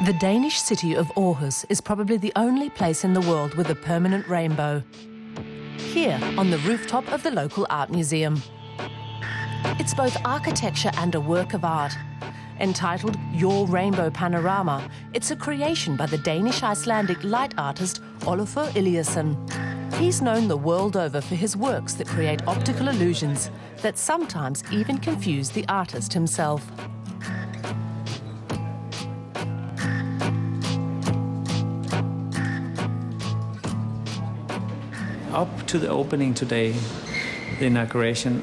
The Danish city of Aarhus is probably the only place in the world with a permanent rainbow. Here, on the rooftop of the local art museum. It's both architecture and a work of art. Entitled Your Rainbow Panorama, it's a creation by the Danish-Icelandic light artist Olafur Eliasson. He's known the world over for his works that create optical illusions that sometimes even confuse the artist himself. Up to the opening today, the inauguration,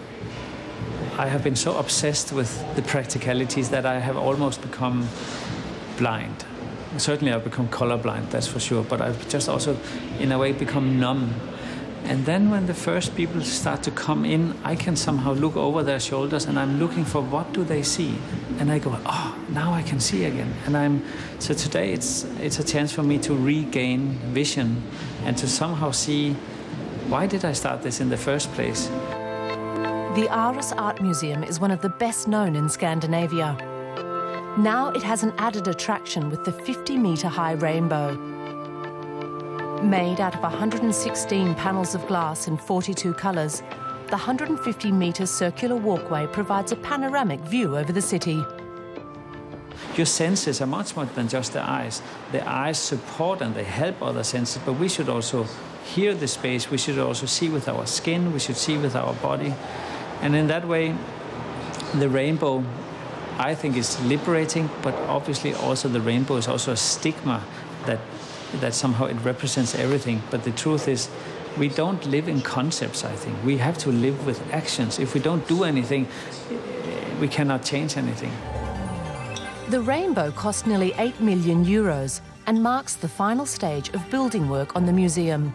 I have been so obsessed with the practicalities that I have almost become blind. Certainly I've become colorblind, that's for sure, but I've just also, in a way, become numb. And then when the first people start to come in, I can somehow look over their shoulders and I'm looking for what do they see. And I go, oh, now I can see again. And so today it's a chance for me to regain vision and to somehow see, why did I start this in the first place? The Aarhus Art Museum is one of the best known in Scandinavia. Now it has an added attraction with the 50-metre-high rainbow. Made out of 116 panels of glass in 42 colours, the 150-metre circular walkway provides a panoramic view over the city. Your senses are much more than just the eyes. The eyes support and they help other senses, but we should also hear the space, we should also see with our skin, we should see with our body. And in that way, the rainbow, I think, is liberating, but obviously also the rainbow is also a stigma that somehow it represents everything. But the truth is, we don't live in concepts, I think. We have to live with actions. If we don't do anything, we cannot change anything. The rainbow cost nearly 8 million euros and marks the final stage of building work on the museum.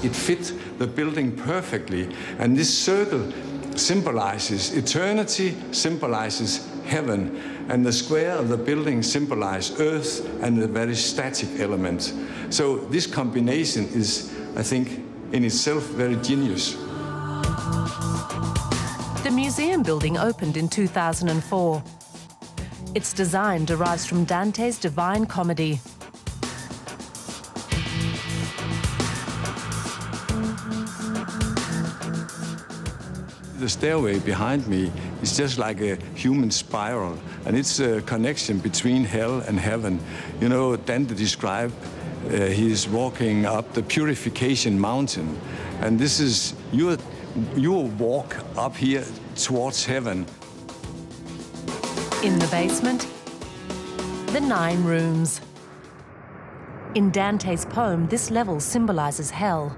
It fit the building perfectly, and this circle symbolizes eternity, symbolizes heaven, and the square of the building symbolizes earth and the very static element. So this combination is, I think, in itself very genius. The museum building opened in 2004. Its design derives from Dante's Divine Comedy. The stairway behind me is just like a human spiral, and it's a connection between hell and heaven. You know, Dante described he is walking up the Purification Mountain, and this is your walk up here towards heaven. In the basement, the 9 rooms. In Dante's poem, this level symbolizes hell.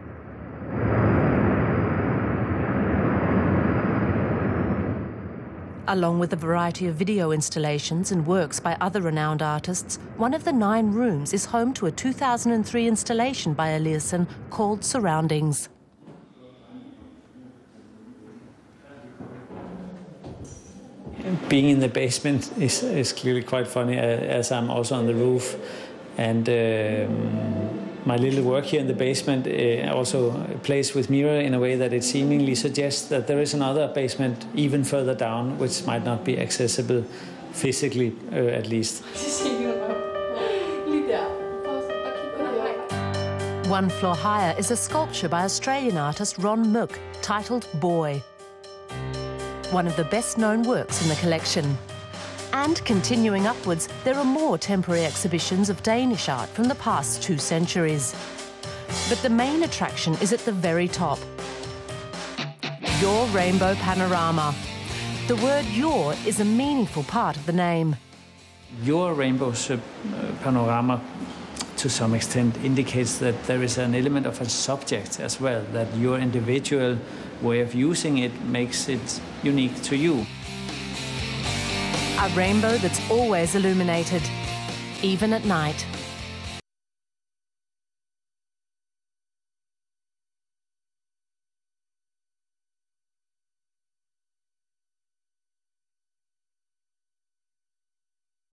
Along with a variety of video installations and works by other renowned artists, one of the 9 rooms is home to a 2003 installation by Eliasson called Surroundings. Being in the basement is clearly quite funny, as I'm also on the roof. And my little work here in the basement also plays with mirror in a way that it seemingly suggests that there is another basement even further down, which might not be accessible physically, at least. One floor higher is a sculpture by Australian artist Ron Mook titled Boy. One of the best-known works in the collection. And continuing upwards, there are more temporary exhibitions of Danish art from the past 2 centuries. But the main attraction is at the very top. Your Rainbow Panorama. The word "your" is a meaningful part of the name. Your Rainbow Panorama, to some extent, indicates that there is an element of a subject as well, that your individual way of using it makes it unique to you. A rainbow that's always illuminated, even at night.